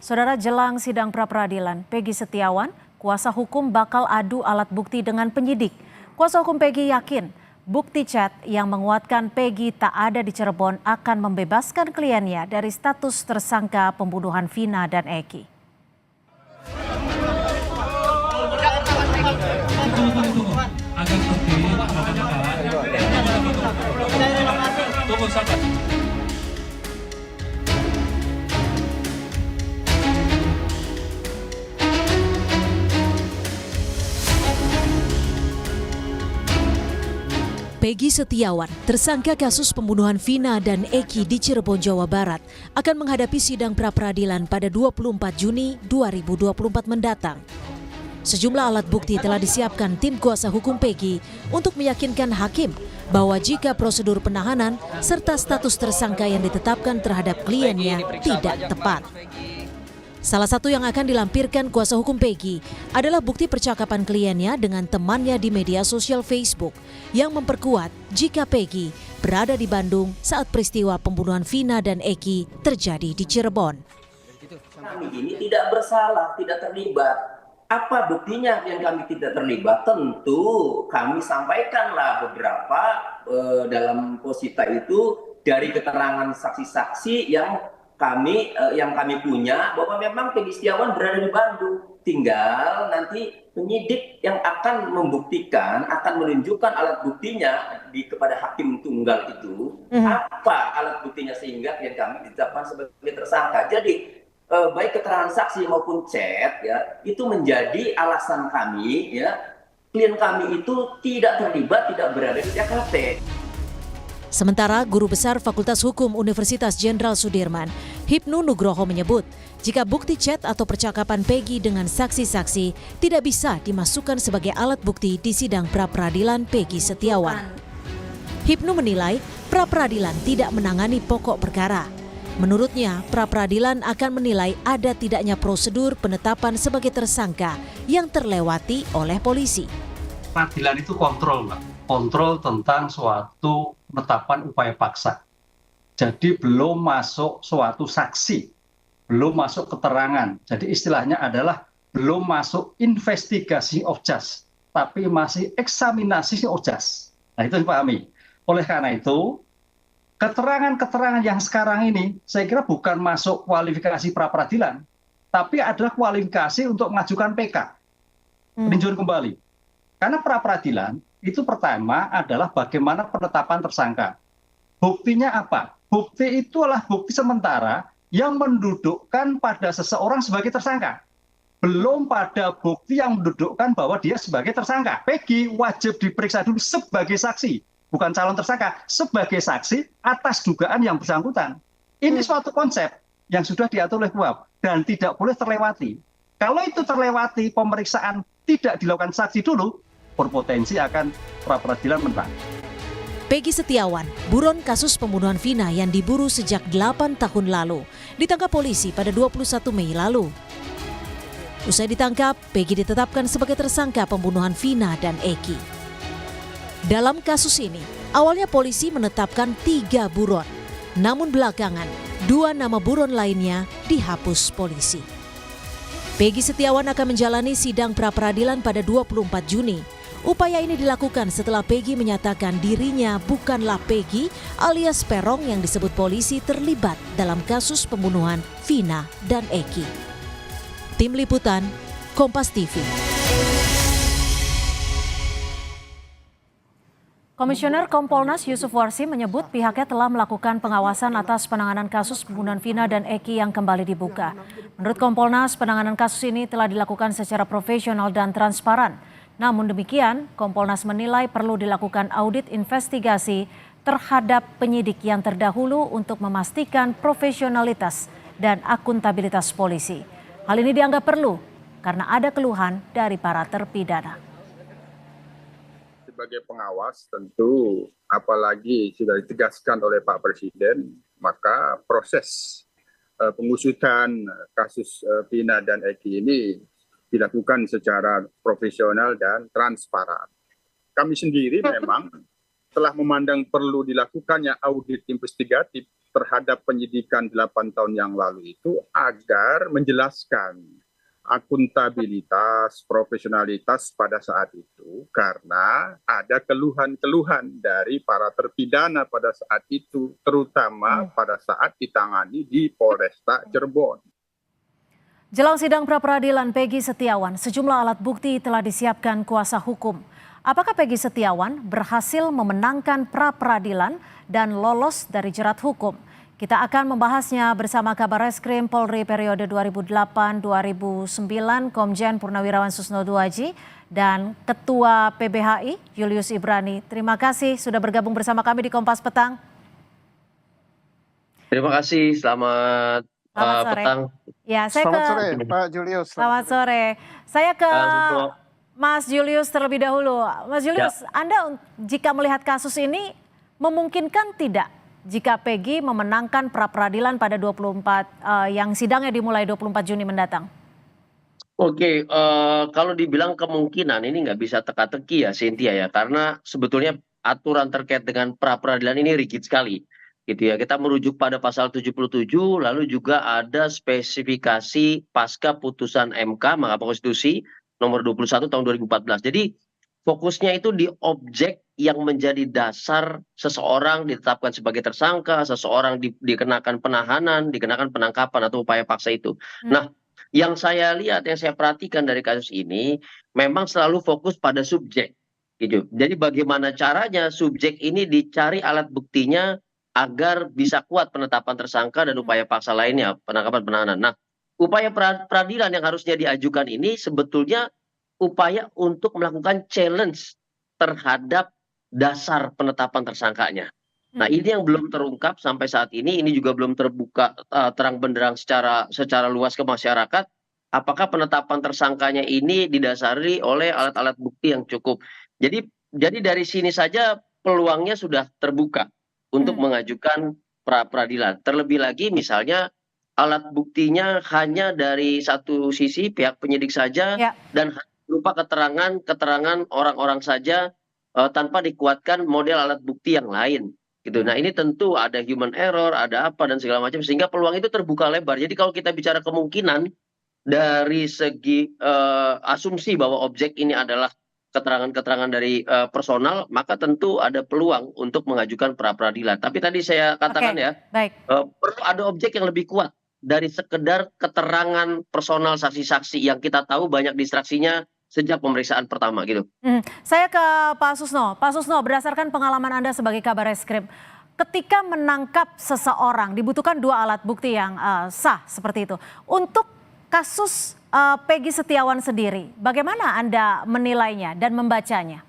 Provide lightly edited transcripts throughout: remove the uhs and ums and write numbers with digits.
Saudara, jelang sidang pra-peradilan, Peggy Setiawan, kuasa hukum bakal adu alat bukti dengan penyidik. Kuasa hukum Peggy yakin bukti chat yang menguatkan Peggy tak ada di Cirebon akan membebaskan kliennya dari status tersangka pembunuhan Vina dan Eki. Peggy Setiawan, tersangka kasus pembunuhan Vina dan Eki di Cirebon, Jawa Barat, akan menghadapi sidang pra-peradilan pada 24 Juni 2024 mendatang. Sejumlah alat bukti telah disiapkan tim kuasa hukum Peggy untuk meyakinkan hakim bahwa jika prosedur penahanan serta status tersangka yang ditetapkan terhadap kliennya tidak tepat. Salah satu yang akan dilampirkan kuasa hukum Peggy adalah bukti percakapan kliennya dengan temannya di media sosial Facebook yang memperkuat jika Peggy berada di Bandung saat peristiwa pembunuhan Vina dan Eki terjadi di Cirebon. Kami ini tidak bersalah, tidak terlibat. Apa buktinya yang kami tidak terlibat? Tentu kami sampaikanlah beberapa dalam posita itu dari keterangan saksi-saksi yang kami punya bahwa memang Peggy Setiawan berada di Bandung. Tinggal nanti penyidik yang akan membuktikan, akan menunjukkan alat buktinya kepada hakim tunggal itu, apa alat buktinya sehingga klien kami ditetapkan sebagai tersangka. Jadi baik keterangan saksi maupun chat ya, itu menjadi alasan kami ya, klien kami itu tidak terlibat, tidak berada di TKP. Sementara Guru Besar Fakultas Hukum Universitas Jenderal Sudirman, Hipnu Nugroho menyebut, jika bukti chat atau percakapan Peggy dengan saksi-saksi tidak bisa dimasukkan sebagai alat bukti di sidang pra-peradilan Peggy Setiawan. Hipnu menilai pra-peradilan tidak menangani pokok perkara. Menurutnya, pra-peradilan akan menilai ada tidaknya prosedur penetapan sebagai tersangka yang terlewati oleh polisi. Peradilan itu kontrol, Mbak. Kontrol tentang suatu penetapan upaya paksa. Jadi belum masuk suatu saksi, belum masuk keterangan. Jadi istilahnya adalah belum masuk investigasi of just, tapi masih eksaminasi of just. Nah itu dipahami. Oleh karena itu, keterangan-keterangan yang sekarang ini saya kira bukan masuk kualifikasi pra-peradilan, tapi adalah kualifikasi untuk mengajukan PK, peninjauan kembali. Karena pra-peradilan itu pertama adalah bagaimana penetapan tersangka. Buktinya apa? Bukti itu adalah bukti sementara yang mendudukkan pada seseorang sebagai tersangka. Belum pada bukti yang mendudukkan bahwa dia sebagai tersangka. Peggy wajib diperiksa dulu sebagai saksi, bukan calon tersangka, sebagai saksi atas dugaan yang bersangkutan. Ini suatu konsep yang sudah diatur oleh KUHP dan tidak boleh terlewati. Kalau itu terlewati, pemeriksaan tidak dilakukan saksi dulu, berpotensi akan pra-peradilan menang. Peggy Setiawan, buron kasus pembunuhan Vina yang diburu sejak 8 tahun lalu, ditangkap polisi pada 21 Mei lalu. Usai ditangkap, Peggy ditetapkan sebagai tersangka pembunuhan Vina dan Eki. Dalam kasus ini, awalnya polisi menetapkan 3 buron, namun belakangan 2 nama buron lainnya dihapus polisi. Peggy Setiawan akan menjalani sidang pra-peradilan pada 24 Juni. Upaya ini dilakukan setelah Peggy menyatakan dirinya bukanlah Peggy alias Perong yang disebut polisi terlibat dalam kasus pembunuhan Vina dan Eki. Tim Liputan, Kompas TV. Komisioner Kompolnas Yusuf Warsi menyebut pihaknya telah melakukan pengawasan atas penanganan kasus pembunuhan Vina dan Eki yang kembali dibuka. Menurut Kompolnas, penanganan kasus ini telah dilakukan secara profesional dan transparan. Namun demikian, Kompolnas menilai perlu dilakukan audit investigasi terhadap penyidik yang terdahulu untuk memastikan profesionalitas dan akuntabilitas polisi. Hal ini dianggap perlu karena ada keluhan dari para terpidana. Sebagai pengawas tentu apalagi sudah ditegaskan oleh Pak Presiden, maka proses pengusutan kasus Vina dan Eki ini dilakukan secara profesional dan transparan. Kami sendiri memang telah memandang perlu dilakukannya audit investigatif terhadap penyidikan 8 tahun yang lalu itu agar menjelaskan akuntabilitas, profesionalitas pada saat itu karena ada keluhan-keluhan dari para terpidana pada saat itu, terutama pada saat ditangani di Polresta Cirebon. Jelang sidang pra-peradilan Peggy Setiawan, sejumlah alat bukti telah disiapkan kuasa hukum. Apakah Peggy Setiawan berhasil memenangkan pra-peradilan dan lolos dari jerat hukum? Kita akan membahasnya bersama Kabar Reskrim Polri periode 2008-2009 Komjen Purnawirawan Susno Duaji dan Ketua PBHI Julius Ibrani. Terima kasih sudah bergabung bersama kami di Kompas Petang. Terima kasih, selamat Sore. petang. Ya, Selamat sore, Pak Julius. Selamat sore. Saya ke Susno. Mas Julius terlebih dahulu. Mas Julius, Anda jika melihat kasus ini memungkinkan tidak jika Peggy memenangkan pra-peradilan pada 24 yang sidangnya dimulai 24 Juni mendatang? Oke, kalau dibilang kemungkinan ini nggak bisa teka-teki ya Cynthia ya, karena sebetulnya aturan terkait dengan pra-peradilan ini rigid sekali. Gitu ya, kita merujuk pada pasal 77, lalu juga ada spesifikasi pasca putusan MK Mahkamah Konstitusi nomor 21 tahun 2014. Jadi fokusnya itu di objek yang menjadi dasar seseorang ditetapkan sebagai tersangka, seseorang dikenakan penahanan, dikenakan penangkapan atau upaya paksa itu. Nah, yang saya lihat, yang saya perhatikan dari kasus ini, memang selalu fokus pada subjek. Gitu. Jadi bagaimana caranya subjek ini dicari alat buktinya agar bisa kuat penetapan tersangka dan upaya paksa lainnya, penangkapan penahanan. Nah, upaya peradilan yang harusnya diajukan ini sebetulnya upaya untuk melakukan challenge terhadap dasar penetapan tersangkanya. Nah, ini yang belum terungkap sampai saat ini juga belum terbuka terang benderang secara luas ke masyarakat. Apakah penetapan tersangkanya ini didasari oleh alat-alat bukti yang cukup? Jadi dari sini saja peluangnya sudah terbuka untuk mengajukan pra-peradilan. Terlebih lagi misalnya alat buktinya hanya dari satu sisi pihak penyidik saja dan berupa keterangan orang-orang saja tanpa dikuatkan model alat bukti yang lain gitu. Nah, ini tentu ada human error, ada apa dan segala macam sehingga peluang itu terbuka lebar. Jadi kalau kita bicara kemungkinan dari segi asumsi bahwa objek ini adalah keterangan-keterangan dari personal, maka tentu ada peluang untuk mengajukan pra-peradilan. Tapi tadi saya katakan perlu ada objek yang lebih kuat dari sekedar keterangan personal saksi-saksi yang kita tahu banyak distraksinya sejak pemeriksaan pertama gitu. Saya ke Pak Susno. Pak Susno, berdasarkan pengalaman Anda sebagai Kabar Reskrim, ketika menangkap seseorang dibutuhkan dua alat bukti yang sah seperti itu. Untuk kasus Peggy Setiawan sendiri, bagaimana Anda menilainya dan membacanya?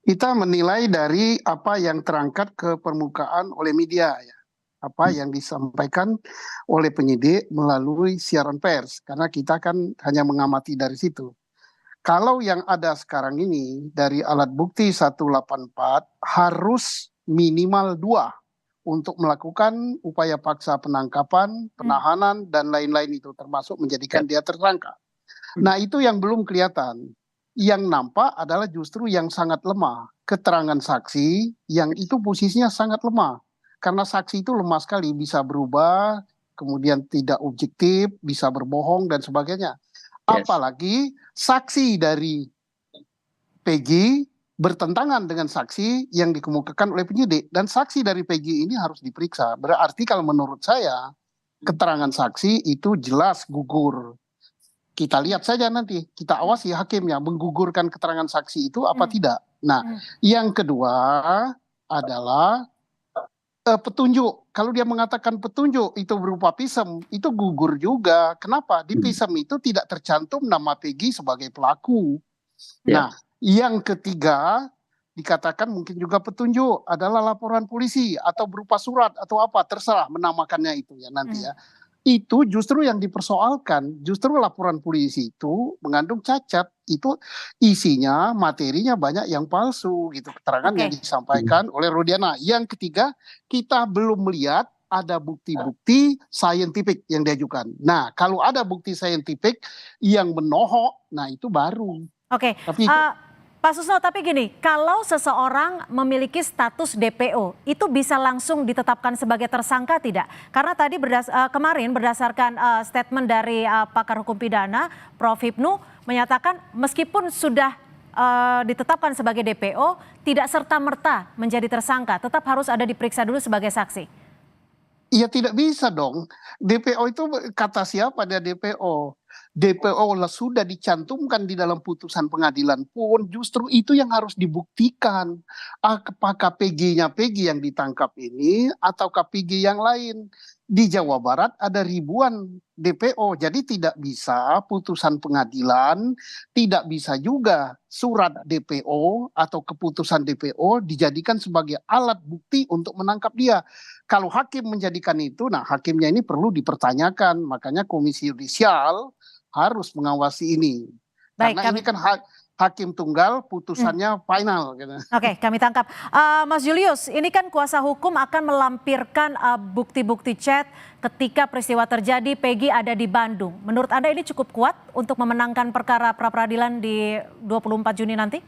Kita menilai dari apa yang terangkat ke permukaan oleh media, ya. Apa yang disampaikan oleh penyidik melalui siaran pers, karena kita kan hanya mengamati dari situ. Kalau yang ada sekarang ini dari alat bukti 184 harus minimal 2 untuk melakukan upaya paksa penangkapan, penahanan, dan lain-lain itu termasuk menjadikan dia tersangka. Nah, itu yang belum kelihatan. Yang nampak adalah justru yang sangat lemah. Keterangan saksi yang itu posisinya sangat lemah. Karena saksi itu lemah sekali, bisa berubah, kemudian tidak objektif, bisa berbohong, dan sebagainya. Apalagi saksi dari Peggy bertentangan dengan saksi yang dikemukakan oleh penyidik. Dan saksi dari Peggy ini harus diperiksa. Berarti kalau menurut saya, keterangan saksi itu jelas gugur. Kita lihat saja nanti, kita awasi hakimnya menggugurkan keterangan saksi itu apa tidak. Nah, yang kedua adalah petunjuk. Kalau dia mengatakan petunjuk itu berupa pisem, itu gugur juga. Kenapa? Di pisem itu tidak tercantum nama Peggy sebagai pelaku. Nah, yang ketiga dikatakan mungkin juga petunjuk adalah laporan polisi atau berupa surat atau apa, terserah menamakannya itu ya nanti ya. Itu justru yang dipersoalkan, justru laporan polisi itu mengandung cacat, itu isinya, materinya banyak yang palsu gitu, keterangan yang disampaikan oleh Rudiana. Yang ketiga, kita belum melihat ada bukti-bukti saintifik yang diajukan. Nah, kalau ada bukti saintifik yang menohok, nah itu baru. Tapi Pak Susno, tapi gini, kalau seseorang memiliki status DPO, itu bisa langsung ditetapkan sebagai tersangka tidak? Karena tadi kemarin berdasarkan statement dari pakar hukum pidana, Prof. Hipnu, menyatakan meskipun sudah ditetapkan sebagai DPO, tidak serta-merta menjadi tersangka, tetap harus ada diperiksa dulu sebagai saksi. Iya tidak bisa dong. DPO itu kata siapa dia DPO? DPO sudah dicantumkan di dalam putusan pengadilan pun justru itu yang harus dibuktikan. Apakah PG-nya PG yang ditangkap ini atau PG yang lain? Di Jawa Barat ada ribuan DPO, jadi tidak bisa putusan pengadilan, tidak bisa juga surat DPO atau keputusan DPO dijadikan sebagai alat bukti untuk menangkap dia. Kalau hakim menjadikan itu, nah hakimnya ini perlu dipertanyakan, makanya Komisi Yudisial harus mengawasi ini. Baik, Karena ini kan hakim tunggal, putusannya final. Gitu. Oke, kami tangkap. Mas Julius, ini kan kuasa hukum akan melampirkan bukti-bukti chat ketika peristiwa terjadi, Peggy ada di Bandung. Menurut Anda ini cukup kuat untuk memenangkan perkara pra-peradilan di 24 Juni nanti?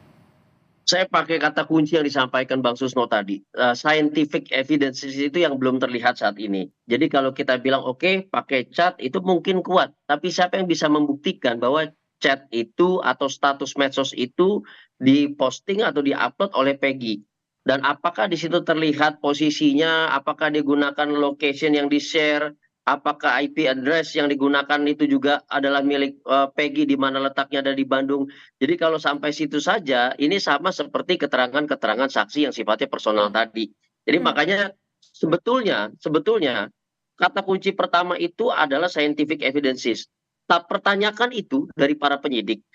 Saya pakai kata kunci yang disampaikan Bang Susno tadi. Scientific evidence itu yang belum terlihat saat ini. Jadi kalau kita bilang oke, pakai chat itu mungkin kuat. Tapi siapa yang bisa membuktikan bahwa chat itu atau status medsos itu diposting atau diupload oleh Peggy? Dan apakah di situ terlihat posisinya, apakah digunakan location yang di-share, apakah IP address yang digunakan itu juga adalah milik Peggy di mana letaknya ada di Bandung. Jadi kalau sampai situ saja, ini sama seperti keterangan-keterangan saksi yang sifatnya personal tadi. Jadi makanya sebetulnya kata kunci pertama itu adalah scientific evidences. Tak pertanyakan itu dari para penyidik.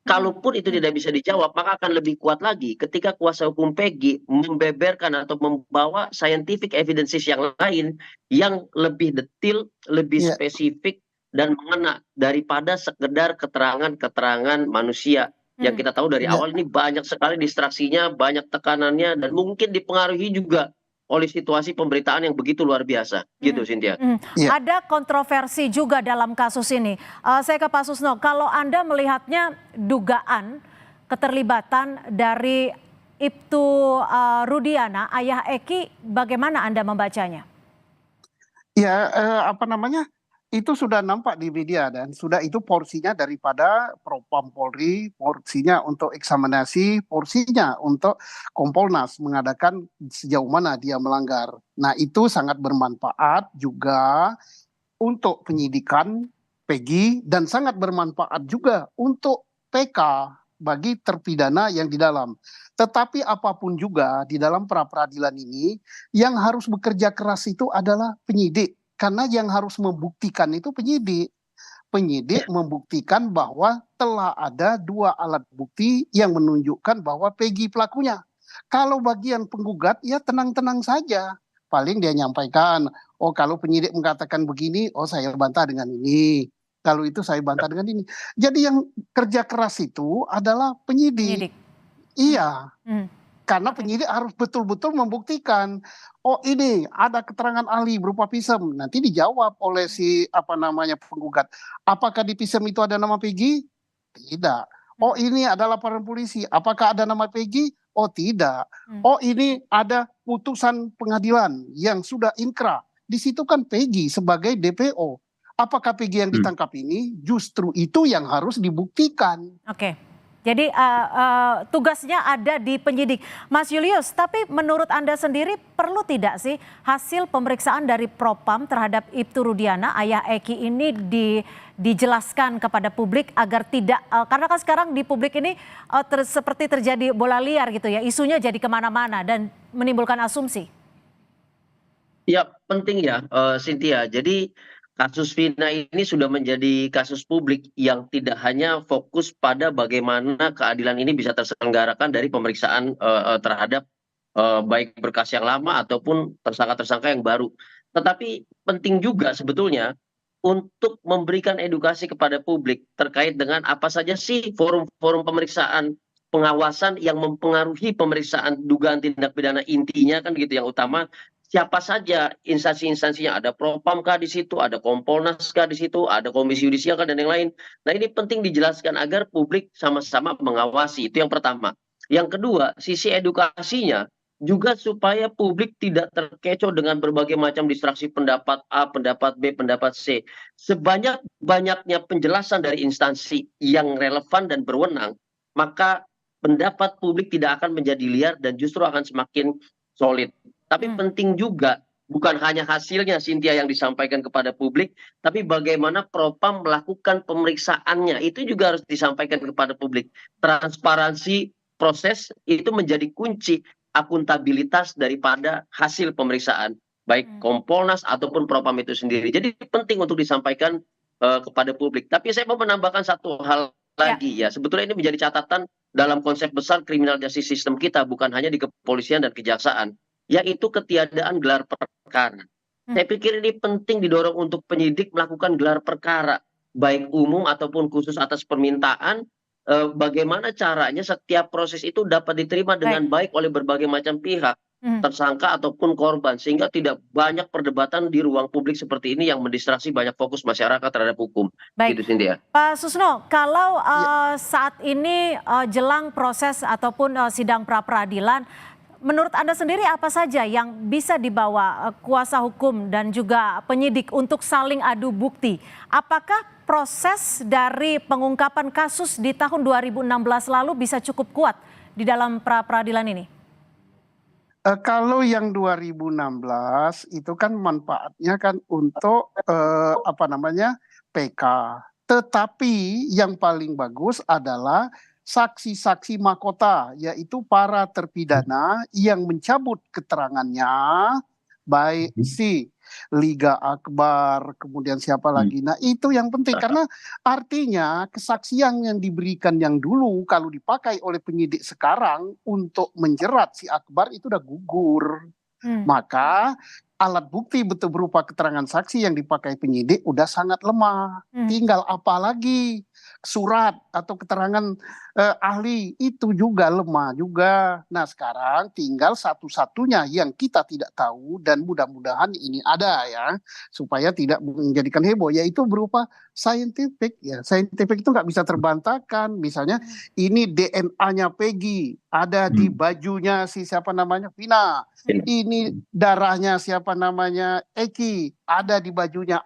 Kalaupun itu tidak bisa dijawab, maka akan lebih kuat lagi ketika kuasa hukum Peggy membeberkan atau membawa scientific evidences yang lain yang lebih detail, lebih spesifik dan mengena daripada sekedar keterangan-keterangan manusia. Yang kita tahu dari awal ini banyak sekali distraksinya, banyak tekanannya, dan mungkin dipengaruhi juga oleh situasi pemberitaan yang begitu luar biasa. Gitu, Cynthia. Ada kontroversi juga dalam kasus ini. Saya ke Pak Susno, kalau Anda melihatnya dugaan keterlibatan dari Ibtu Rudiana, ayah Eki, bagaimana Anda membacanya? Ya, itu sudah nampak di media dan sudah itu porsinya daripada Propam Polri, porsinya untuk eksaminasi, porsinya untuk Kompolnas mengadakan sejauh mana dia melanggar. Nah itu sangat bermanfaat juga untuk penyidikan Peggy dan sangat bermanfaat juga untuk PK bagi terpidana yang di dalam. Tetapi apapun juga di dalam pra-peradilan ini yang harus bekerja keras itu adalah penyidik. Karena yang harus membuktikan itu penyidik. Penyidik membuktikan bahwa telah ada 2 alat bukti yang menunjukkan bahwa Peggy pelakunya. Kalau bagian penggugat ya tenang-tenang saja. Paling dia nyampaikan, oh kalau penyidik mengatakan begini, oh saya bantah dengan ini. Kalau itu saya bantah dengan ini. Jadi yang kerja keras itu adalah penyidik. Iya. Karena penyidik harus betul-betul membuktikan, oh ini ada keterangan ahli berupa pisem, nanti dijawab oleh si penggugat. Apakah di pisem itu ada nama Peggy? Tidak. Oh ini ada laporan polisi, apakah ada nama Peggy? Oh tidak. Oh ini ada putusan pengadilan yang sudah inkrah. Di situ kan Peggy sebagai DPO. Apakah Peggy yang ditangkap ini? Justru itu yang harus dibuktikan. Oke. Jadi tugasnya ada di penyidik. Mas Julius, tapi menurut Anda sendiri perlu tidak sih hasil pemeriksaan dari Propam terhadap Ibtu Rudiana, ayah Eki ini dijelaskan kepada publik agar tidak, karena kan sekarang di publik ini seperti terjadi bola liar gitu ya, isunya jadi kemana-mana dan menimbulkan asumsi. Ya penting ya Cynthia, jadi kasus Vina ini sudah menjadi kasus publik yang tidak hanya fokus pada bagaimana keadilan ini bisa terselenggarakan dari pemeriksaan terhadap baik berkas yang lama ataupun tersangka-tersangka yang baru. Tetapi penting juga sebetulnya untuk memberikan edukasi kepada publik terkait dengan apa saja sih forum-forum pemeriksaan pengawasan yang mempengaruhi pemeriksaan dugaan tindak pidana intinya kan gitu yang utama siapa saja instansi-instansinya, ada Propam kah di situ, ada Kompolnas kah di situ, ada Komisi Yudisial kah dan yang lain. Nah, ini penting dijelaskan agar publik sama-sama mengawasi. Itu yang pertama. Yang kedua, sisi edukasinya juga supaya publik tidak terkecoh dengan berbagai macam distraksi pendapat A, pendapat B, pendapat C. Sebanyak-banyaknya penjelasan dari instansi yang relevan dan berwenang, maka pendapat publik tidak akan menjadi liar dan justru akan semakin solid. Tapi penting juga bukan hanya hasilnya Cynthia yang disampaikan kepada publik, tapi bagaimana Propam melakukan pemeriksaannya itu juga harus disampaikan kepada publik. Transparansi proses itu menjadi kunci akuntabilitas daripada hasil pemeriksaan baik Kompolnas ataupun Propam itu sendiri. Jadi penting untuk disampaikan kepada publik. Tapi saya mau menambahkan satu hal lagi ya. Sebetulnya ini menjadi catatan dalam konsep besar criminal justice system kita, bukan hanya di kepolisian dan kejaksaan, yaitu ketiadaan gelar perkara. Saya pikir ini penting didorong untuk penyidik melakukan gelar perkara, baik umum ataupun khusus atas permintaan. Bagaimana caranya setiap proses itu dapat diterima dengan baik oleh berbagai macam pihak, tersangka ataupun korban, sehingga tidak banyak perdebatan di ruang publik seperti ini yang mendistraksi banyak fokus masyarakat terhadap hukum. Baik, gitu, Cynthia. Pak Susno, kalau saat ini jelang proses ataupun sidang pra-peradilan, menurut Anda sendiri apa saja yang bisa dibawa kuasa hukum dan juga penyidik untuk saling adu bukti? Apakah proses dari pengungkapan kasus di tahun 2016 lalu bisa cukup kuat di dalam pra-peradilan ini? Kalau yang 2016 itu kan manfaatnya kan untuk PK. Tetapi yang paling bagus adalah saksi-saksi mahkota, yaitu para terpidana yang mencabut keterangannya, baik si Liga Akbar, kemudian siapa lagi. Nah, itu yang penting karena artinya kesaksian yang diberikan yang dulu kalau dipakai oleh penyidik sekarang untuk menjerat si Akbar itu udah gugur. Maka alat bukti betul berupa keterangan saksi yang dipakai penyidik udah sangat lemah. Tinggal apa lagi? Surat atau keterangan ahli itu juga lemah juga. Nah, sekarang tinggal satu-satunya yang kita tidak tahu dan mudah-mudahan ini ada ya supaya tidak menjadikan heboh, yaitu berupa scientific ya. Scientific itu nggak bisa terbantahkan. Misalnya ini DNA-nya Peggy ada di bajunya si siapa namanya Vina. Ini darahnya siapa namanya Eki ada di bajunya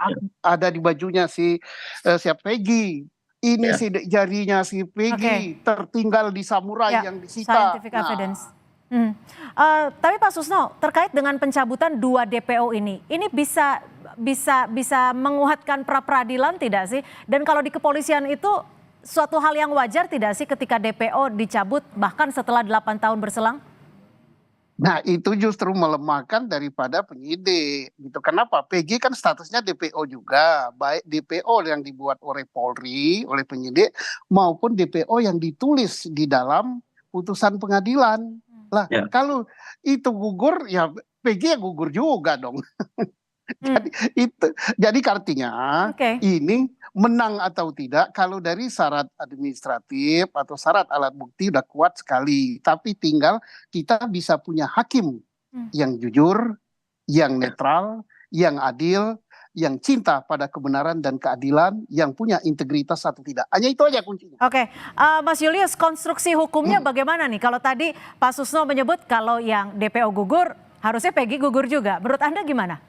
si siapa Peggy. Ini sidik jarinya si Peggy tertinggal di samurai yang disita. Scientific evidence. Tapi Pak Susno, terkait dengan pencabutan 2 DPO ini bisa menguatkan pra-peradilan tidak sih? Dan kalau di kepolisian itu suatu hal yang wajar tidak sih ketika DPO dicabut bahkan setelah 8 tahun berselang? Nah, itu justru melemahkan daripada penyidik. Gitu. Kenapa? PG kan statusnya DPO juga. Baik DPO yang dibuat oleh Polri, oleh penyidik, maupun DPO yang ditulis di dalam putusan pengadilan. Lah, kalau itu gugur, ya PG gugur juga dong. Jadi artinya ini menang atau tidak kalau dari syarat administratif atau syarat alat bukti udah kuat sekali, tapi tinggal kita bisa punya hakim yang jujur, yang netral, yang adil, yang cinta pada kebenaran dan keadilan, yang punya integritas atau tidak. Hanya itu aja kuncinya. Mas Julius, konstruksi hukumnya bagaimana nih? Kalau tadi Pak Susno menyebut kalau yang DPO gugur, harusnya Peggy gugur juga. Menurut Anda gimana?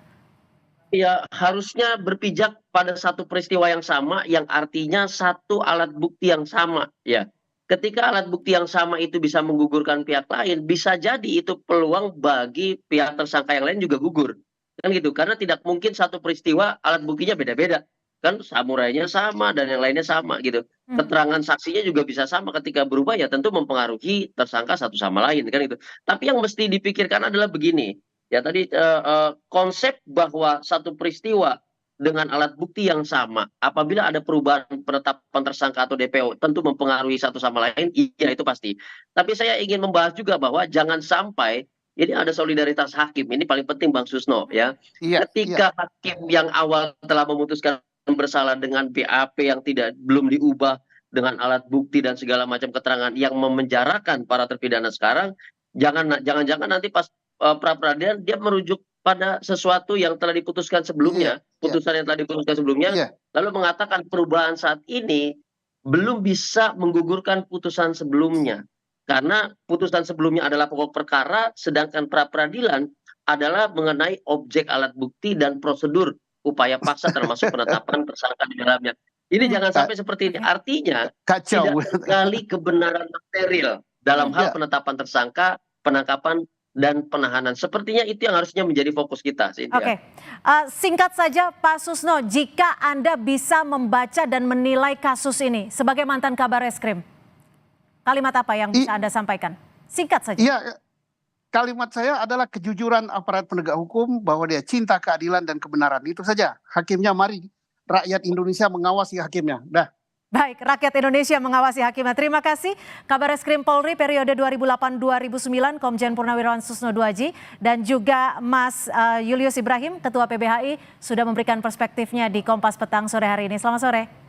Ya, harusnya berpijak pada satu peristiwa yang sama, yang artinya satu alat bukti yang sama. Ya, ketika alat bukti yang sama itu bisa menggugurkan pihak lain, bisa jadi itu peluang bagi pihak tersangka yang lain juga gugur, kan gitu. Karena tidak mungkin satu peristiwa alat buktinya beda-beda, kan samurainya sama dan yang lainnya sama gitu. Keterangan saksinya juga bisa sama, ketika berubah ya tentu mempengaruhi tersangka satu sama lain, kan gitu. Tapi yang mesti dipikirkan adalah begini. Ya tadi konsep bahwa satu peristiwa dengan alat bukti yang sama, apabila ada perubahan penetapan tersangka atau DPO, tentu mempengaruhi satu sama lain, iya itu pasti. Tapi saya ingin membahas juga bahwa jangan sampai ini ada solidaritas hakim, ini paling penting Bang Susno ya. Ketika hakim yang awal telah memutuskan bersalah dengan BAP yang belum diubah dengan alat bukti dan segala macam keterangan yang memenjarakan para terpidana sekarang, jangan-jangan nanti pas pra-peradilan dia merujuk pada sesuatu yang telah diputuskan sebelumnya, putusan yang telah diputuskan sebelumnya, Iya. lalu mengatakan perubahan saat ini belum bisa menggugurkan putusan sebelumnya. Karena putusan sebelumnya adalah pokok perkara, sedangkan pra-peradilan adalah mengenai objek alat bukti dan prosedur upaya paksa termasuk penetapan tersangka di dalamnya. Ini jangan sampai seperti ini. Artinya Kacau. tidak tergali kebenaran material dalam hal penetapan tersangka, penangkapan, dan penahanan. Sepertinya itu yang harusnya menjadi fokus kita, Cynthia. Oke, singkat saja Pak Susno, jika Anda bisa membaca dan menilai kasus ini sebagai mantan Kabar Eskrim, kalimat apa yang bisa Anda sampaikan? Singkat saja. Iya, kalimat saya adalah kejujuran aparat penegak hukum bahwa dia cinta keadilan dan kebenaran. Itu saja. Hakimnya mari rakyat Indonesia mengawasi hakimnya. Dah. Baik, rakyat Indonesia mengawasi hakimnya. Terima kasih. Kabar Eskrim Polri periode 2008-2009, Komjen Purnawirawan Susno Duaji, dan juga Mas Julius Ibrahim, Ketua PBHI, sudah memberikan perspektifnya di Kompas Petang sore hari ini. Selamat sore.